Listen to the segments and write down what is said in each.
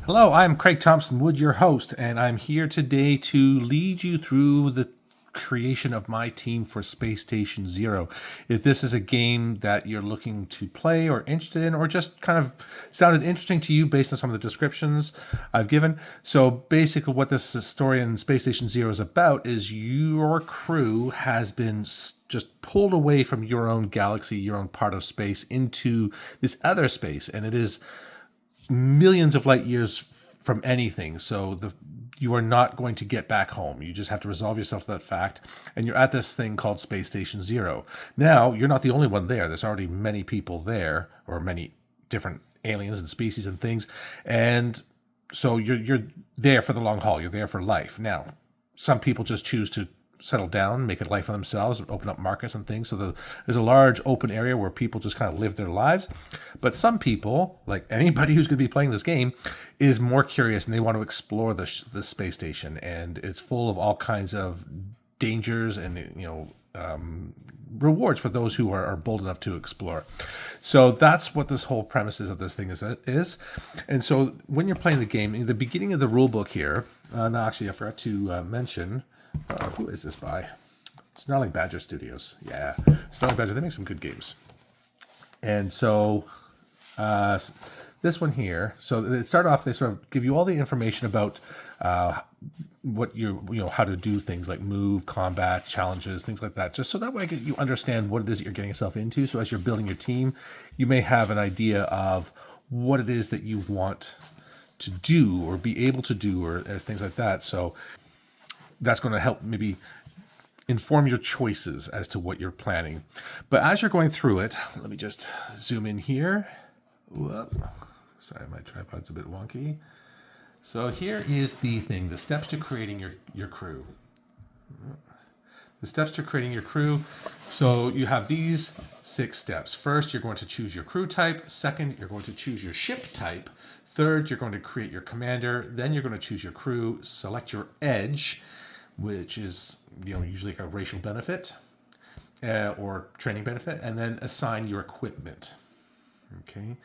Hello, I'm Craig Thompson Wood, your host, and I'm here today to lead you through the creation of my team for Space Station Zero. If this is a game that you're looking to play or interested in, or just kind of sounded interesting to you based on some of the descriptions I've given. So basically what this story in Space Station Zero is about is your crew has been just pulled away from your own galaxy, your own part of space, into this other space, and it is millions of light years from anything. So you are not going to get back home. You just have to resolve yourself to that fact. And you're at this thing called Space Station Zero. Now, you're not the only one there. There's already many people there, or many different aliens and species and things. And so you're there for the long haul. You're there for life. Now, some people just choose to settle down, make a life for themselves, open up markets and things. So there's a large open area where people just kind of live their lives. But some people, like anybody who's going to be playing this game, is more curious and they want to explore the space station. And it's full of all kinds of dangers and rewards for those who are bold enough to explore. So that's what this whole premise is of this thing is. And so when you're playing the game, in the beginning of the rule book here, no, actually I forgot to mention. Who is this by? Snarling Badger Studios. Yeah, Snarling Badger. They make some good games. And so this one here. So they start off. They sort of give you all the information about what how to do things like move, combat, challenges, things like that. Just so that way you understand what it is that you're getting yourself into. So as you're building your team, you may have an idea of what it is that you want to do or be able to do or things like that. So that's going to help maybe inform your choices as to what you're planning. But as you're going through it, let me just zoom in here. Whoop. Sorry, my tripod's a bit wonky. So here is the thing, the steps to creating your crew. The steps to creating your crew. So you have these 6 steps. First, you're going to choose your crew type. Second, you're going to choose your ship type. Third, you're going to create your commander. Then you're going to choose your crew, select your edge, which is usually like a racial benefit or training benefit, and then assign your equipment. Okay,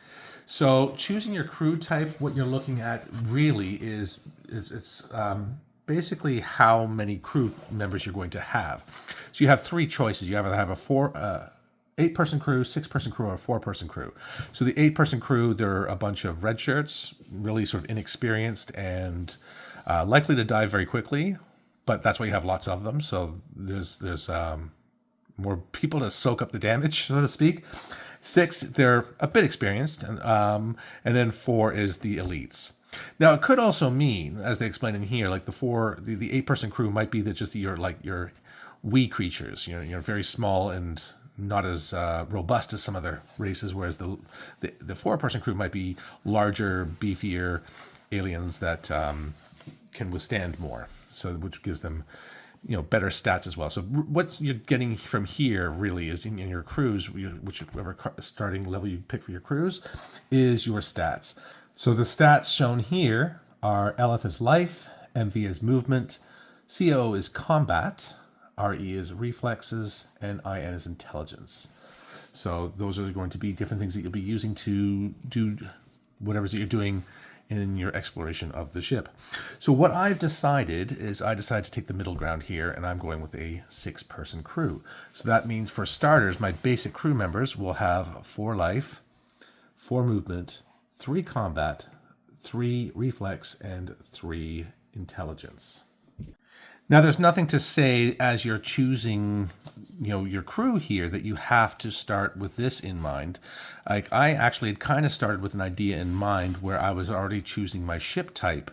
so choosing your crew type, what you're looking at really is it's basically how many crew members you're going to have. So you have 3 choices. You either have a 8-person crew, 6-person crew, or a 4-person crew. So the 8-person crew, they're a bunch of red shirts, really sort of inexperienced and likely to die very quickly. But that's why you have lots of them. So there's more people to soak up the damage, so to speak. 6, they're a bit experienced, and then 4 is the elites. Now it could also mean, as they explain in here, like the 8-person crew might be just your wee creatures. You're very small and not as robust as some other races, whereas the 4-person crew might be larger, beefier aliens that can withstand more. So which gives them, better stats as well. So what you're getting from here really is in your crews, whichever starting level you pick for your crews, is your stats. So the stats shown here are LF is life, MV is movement, CO is combat, RE is reflexes, and IN is intelligence. So those are going to be different things that you'll be using to do whatever that you're doing in your exploration of the ship. So what I've decided is I decided to take the middle ground here, and I'm going with a 6-person crew. So that means for starters, my basic crew members will have 4 life, 4 movement, 3 combat, 3 reflex, and 3 intelligence. Now, there's nothing to say as you're choosing, your crew here that you have to start with this in mind. Like I actually had kind of started with an idea in mind where I was already choosing my ship type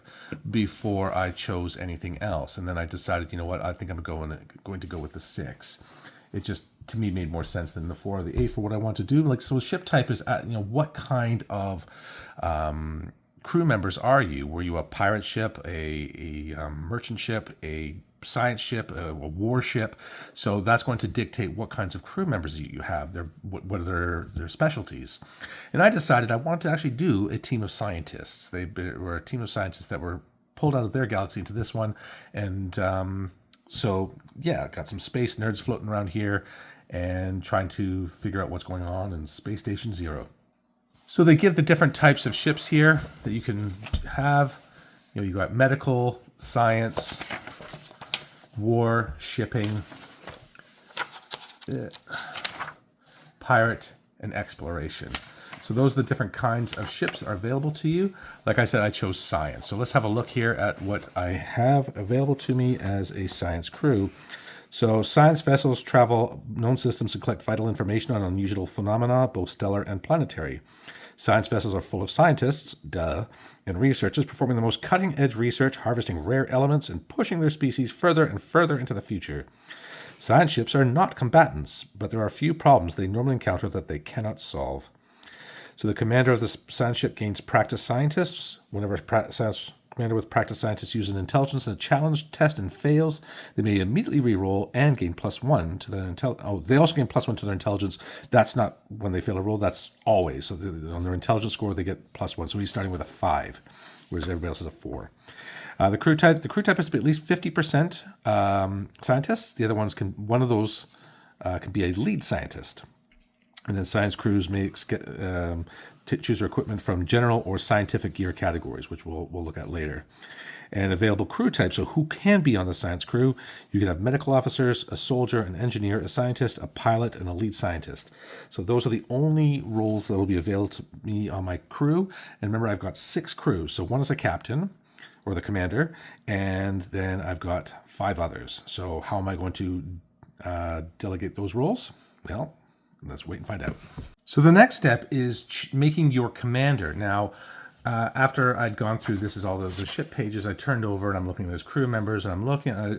before I chose anything else, and then I decided, I think I'm going to go with the 6. It just to me made more sense than the 4 or the 8 for what I want to do. Like so, ship type is what kind of crew members are you? Were you a pirate ship, a merchant ship, a science ship, a warship? So that's going to dictate what kinds of crew members you have. What are their specialties? And I decided I wanted to actually do a team of scientists. They were a team of scientists that were pulled out of their galaxy into this one, and so yeah, got some space nerds floating around here and trying to figure out what's going on in Space Station Zero. So they give the different types of ships here that you can have. You know, you got medical, science, war, shipping, pirate, and exploration. So those are the different kinds of ships that are available to you. Like I said, I chose science. So let's have a look here at what I have available to me as a science crew. So science vessels travel known systems and collect vital information on unusual phenomena, both stellar and planetary. Science vessels are full of scientists, and researchers performing the most cutting-edge research, harvesting rare elements, and pushing their species further and further into the future. Science ships are not combatants, but there are a few problems they normally encounter that they cannot solve. So the commander of the science ship gains practice scientists. Whenever a commander with practice scientists uses an intelligence in a challenge test and fails, they may immediately re-roll and gain +1 to their intelligence. Oh, they also gain +1 to their intelligence. That's not when they fail a roll. That's always. So on their intelligence score, they get +1. So he's starting with a 5, whereas everybody else is a 4. The crew type has to be at least 50% scientists. The other ones one of those can be a lead scientist. And then science crews may choose their equipment from general or scientific gear categories, which we'll look at later. And available crew types, so who can be on the science crew? You can have medical officers, a soldier, an engineer, a scientist, a pilot, and a lead scientist. So those are the only roles that will be available to me on my crew. And remember, I've got 6 crews. So one is a captain, or the commander, and then I've got 5 others. So how am I going to delegate those roles? Well, let's wait and find out. So the next step is making your commander. Now, after I'd gone through, this is all the ship pages, I turned over and I'm looking at those crew members and I'm looking, I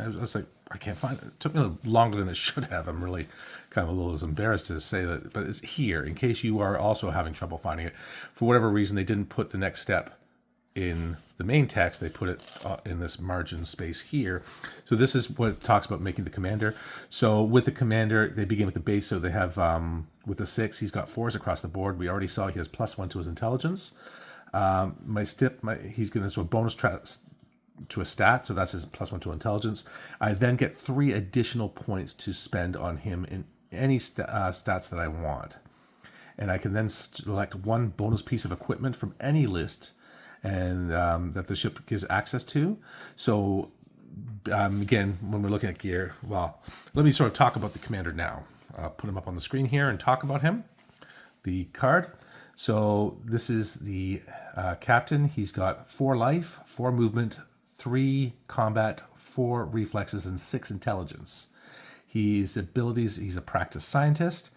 was like, I can't find it. It took me a little longer than it should have. I'm really kind of a little embarrassed to say that, but it's here in case you are also having trouble finding it. For whatever reason, they didn't put the next step in the main text. They put it in this margin space here. So this is what it talks about making the commander. So with the commander, they begin with the base. So they have, with the 6, he's got 4s across the board. We already saw he has +1 to his intelligence. He's going to a bonus to a stat. So that's his +1 to intelligence. I then get 3 additional points to spend on him in any stats that I want. And I can then select 1 bonus piece of equipment from any list and that the ship gives access to. So again, when we're looking at gear, well, let me sort of talk about the commander now. I'll put him up on the screen here and talk about him. The card. So this is the captain. He's got 4 life, 4 movement, 3 combat, 4 reflexes, and 6 intelligence. His abilities, he's a practice scientist.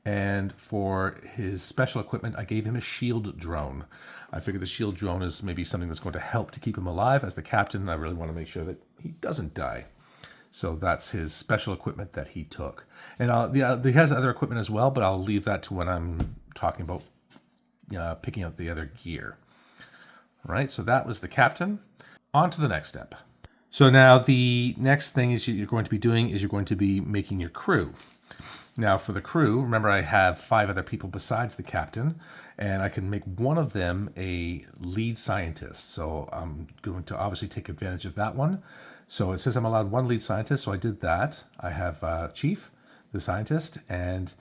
And for his special equipment, I gave him a shield drone. I figured the shield drone is maybe something that's going to help to keep him alive. As the captain, I really want to make sure that he doesn't die. So that's his special equipment that he took. And he has other equipment as well, but I'll leave that to when I'm talking about picking out the other gear. All right, so that was the captain. On to the next step. So now the next thing is you're going to be doing is you're going to be making your crew. Now for the crew, remember I have 5 other people besides the captain, and I can make one of them a lead scientist. So I'm going to obviously take advantage of that one. So it says I'm allowed 1 lead scientist, so I did that. I have Chief, the scientist, and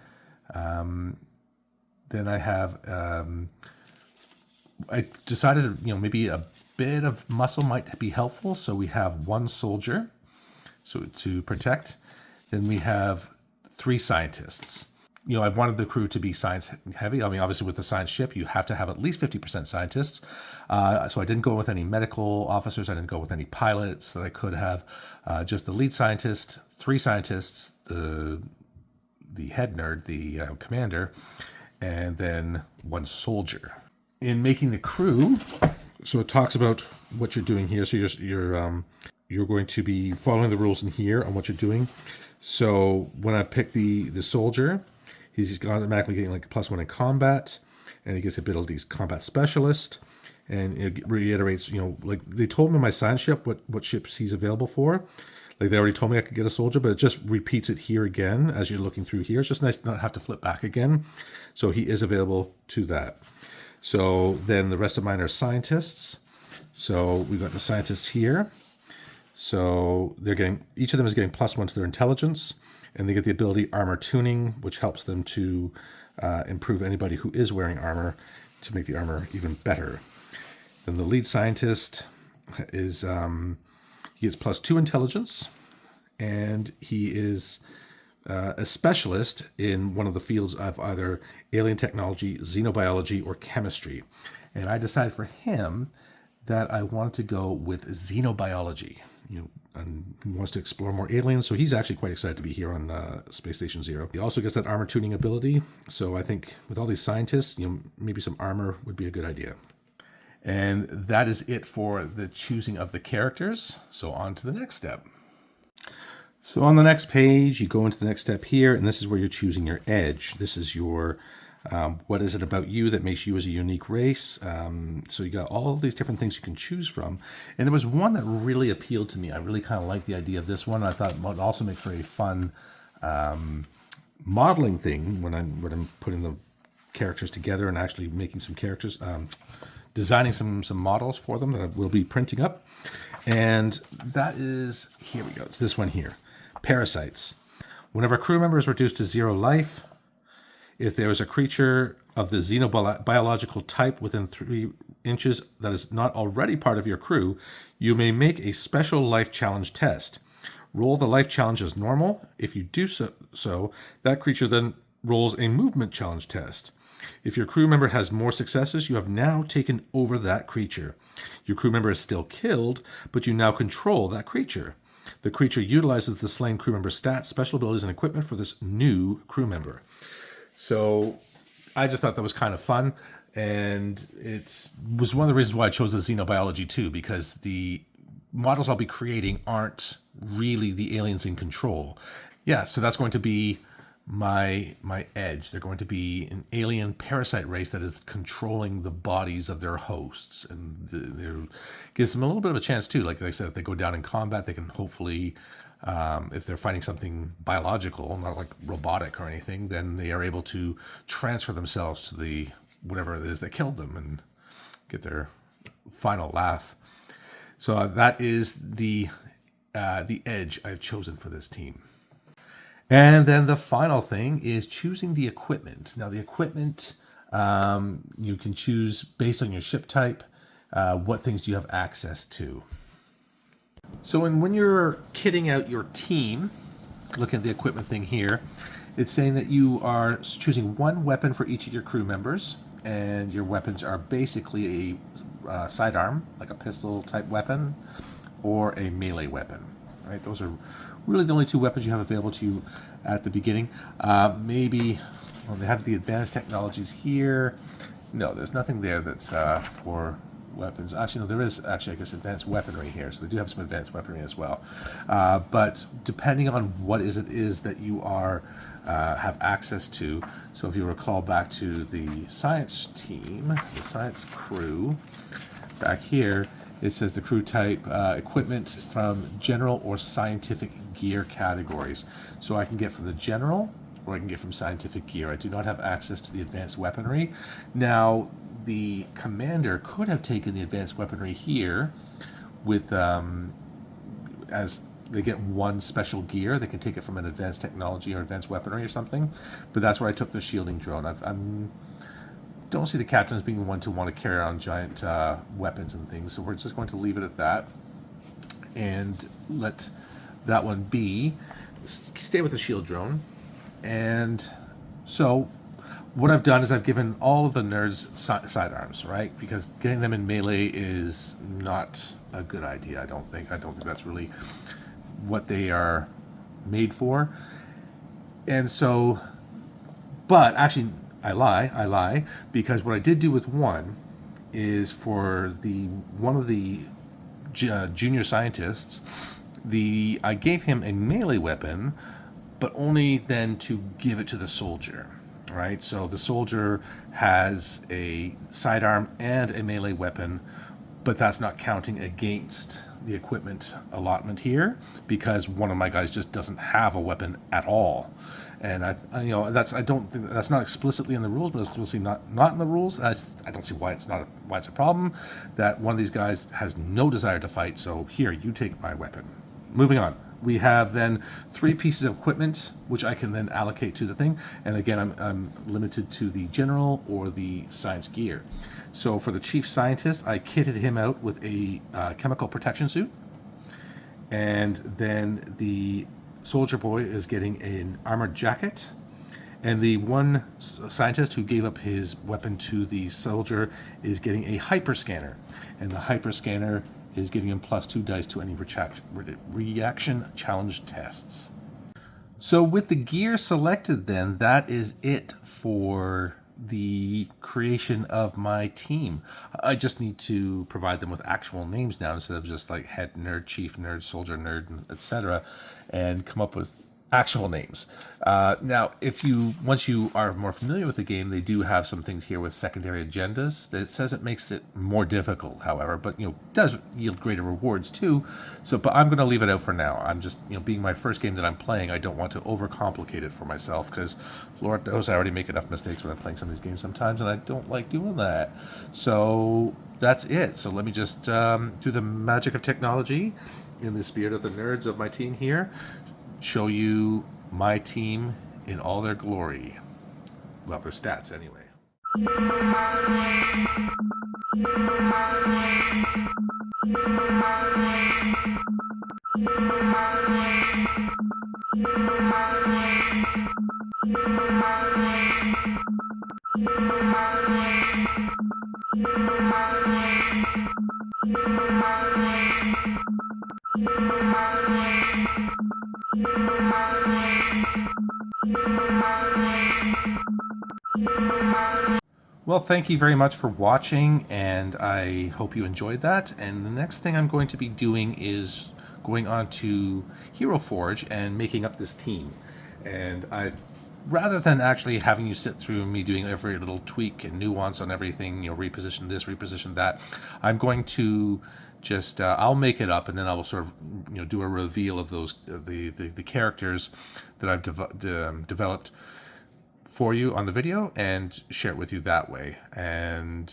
then I have, I decided, maybe a bit of muscle might be helpful. So we have 1 soldier, so to protect. Then we have 3 scientists. I wanted the crew to be science heavy. I mean, obviously with the science ship, you have to have at least 50% scientists. So I didn't go with any medical officers. I didn't go with any pilots that I could have. Just the lead scientist, 3 scientists, the head nerd, the commander, and then 1 soldier. In making the crew, so it talks about what you're doing here. So you're going to be following the rules in here on what you're doing. So when I pick the soldier, he's automatically getting like +1 in combat, and he gets abilities combat specialist, and it reiterates, like they told me in my science ship what ships he's available for. Like they already told me I could get a soldier, but it just repeats it here again as you're looking through here. It's just nice to not have to flip back again. So he is available to that. So then the rest of mine are scientists. So we've got the scientists here. So each of them is getting +1 to their intelligence, and they get the ability armor tuning, which helps them to improve anybody who is wearing armor to make the armor even better. Then the lead scientist is he gets +2 intelligence, and he is a specialist in one of the fields of either alien technology, xenobiology, or chemistry. And I decided for him that I wanted to go with xenobiology. And he wants to explore more aliens, so he's actually quite excited to be here on Space Station Zero. He also gets that armor tuning ability, so I think with all these scientists, maybe some armor would be a good idea. And that is it for the choosing of the characters. So on to the next step. So on the next page, you go into the next step here, and this is where you're choosing your edge. This is your, what is it about you that makes you as a unique race? So you got all these different things you can choose from. And there was one that really appealed to me. I really kind of liked the idea of this one. I thought it would also make for a fun modeling thing when I'm putting the characters together and actually making some characters, designing some models for them that I will be printing up. And that is, here we go, it's this one here. Parasites. Whenever a crew member is reduced to 0 life, if there is a creature of the xenobiological type within 3 inches that is not already part of your crew, you may make a special life challenge test. Roll the life challenge as normal. If you do so, that creature then rolls a movement challenge test. If your crew member has more successes, you have now taken over that creature. Your crew member is still killed, but you now control that creature. The creature utilizes the slain crew member's stats, special abilities, and equipment for this new crew member. So I just thought that was kind of fun, and it was one of the reasons why I chose the xenobiology too, because the models I'll be creating aren't really the aliens in control. Yeah, so that's going to be my edge. They're going to be an alien parasite race that is controlling the bodies of their hosts, and gives them a little bit of a chance too. Like I said, if they go down in combat, they can hopefully, if they're fighting something biological, not like robotic or anything, then they are able to transfer themselves to the whatever it is that killed them and get their final laugh. So that is the edge I've chosen for this team. And then the final thing is choosing the equipment. Now the equipment, you can choose based on your ship type, what things do you have access to. So when you're kitting out your team, look at the equipment thing here, it's saying that you are choosing 1 weapon for each of your crew members, and your weapons are basically a sidearm, like a pistol type weapon, or a melee weapon. Right? Those are really the only 2 weapons you have available to you at the beginning. Maybe, well, they have the advanced technologies here. No, there's nothing there that's for weapons. Actually, no, there is actually, I guess, advanced weaponry here. So they do have some advanced weaponry as well. But depending on what it is that you are have access to. So if you recall back to the science team, the science crew, back here, it says the crew type, equipment from general or scientific gear categories. So I can get from the general, or I can get from scientific gear. I do not have access to the advanced weaponry. Now, the commander could have taken the advanced weaponry here with, as they get 1 special gear. They can take it from an advanced technology or advanced weaponry or something. But that's where I took the shielding drone. Don't see the captain as being one to want to carry around giant weapons and things, so we're just going to leave it at that and let that one be. Stay with the shield drone. And so what I've done is I've given all of the nerds sidearms, right? Because getting them in melee is not a good idea. I don't think that's really what they are made for. And so, but actually, I lie, because what I did do with one is for one of the junior scientists, I gave him a melee weapon, but only then to give it to the soldier, right? So the soldier has a sidearm and a melee weapon, but that's not counting against the equipment allotment here, because one of my guys just doesn't have a weapon at all. And I don't think that's not explicitly in the rules, but it's explicitly not in the rules. And I don't see why it's a problem that one of these guys has no desire to fight. So here, you take my weapon. Moving on. we have then 3 pieces of equipment, which I can then allocate to the thing. And again, I'm limited to the general or the science gear. So for the chief scientist, I kitted him out with a chemical protection suit. And then the soldier boy is getting an armored jacket. And the one scientist who gave up his weapon to the soldier is getting a hyperscanner. And the hyperscanner is giving him +2 dice to any reaction challenge tests. So with the gear selected then, that is it for the creation of my team. I just need to provide them with actual names now instead of just like head nerd, chief nerd, soldier nerd, etc., and come up with actual names. Now, once you are more familiar with the game, they do have some things here with secondary agendas. That says it makes it more difficult, however, but does yield greater rewards too. So, but I'm going to leave it out for now. I'm just being my first game that I'm playing, I don't want to overcomplicate it for myself because Lord knows I already make enough mistakes when I'm playing some of these games sometimes, and I don't like doing that. So that's it. So let me just do the magic of technology in the spirit of the nerds of my team here. Show you my team in all their glory. Well, their stats anyway. Well, thank you very much for watching, and I hope you enjoyed that. And the next thing I'm going to be doing is going on to Hero Forge and making up this team. And rather than actually having you sit through me doing every little tweak and nuance on everything, reposition this, reposition that, I'm going to just I'll make it up, and then I will sort of do a reveal of those the characters that I've developed for you on the video and share it with you that way. And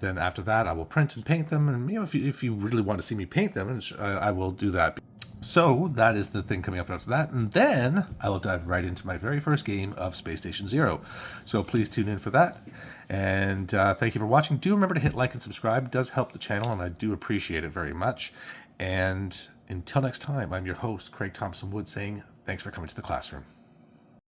then after that, I will print and paint them. And if you really want to see me paint them, I will do that. So that is the thing coming up after that. And then I will dive right into my very first game of Space Station Zero. So please tune in for that. And thank you for watching. Do remember to hit like and subscribe. It does help the channel, and I do appreciate it very much. And until next time, I'm your host, Craig Thompson Wood, saying thanks for coming to the classroom.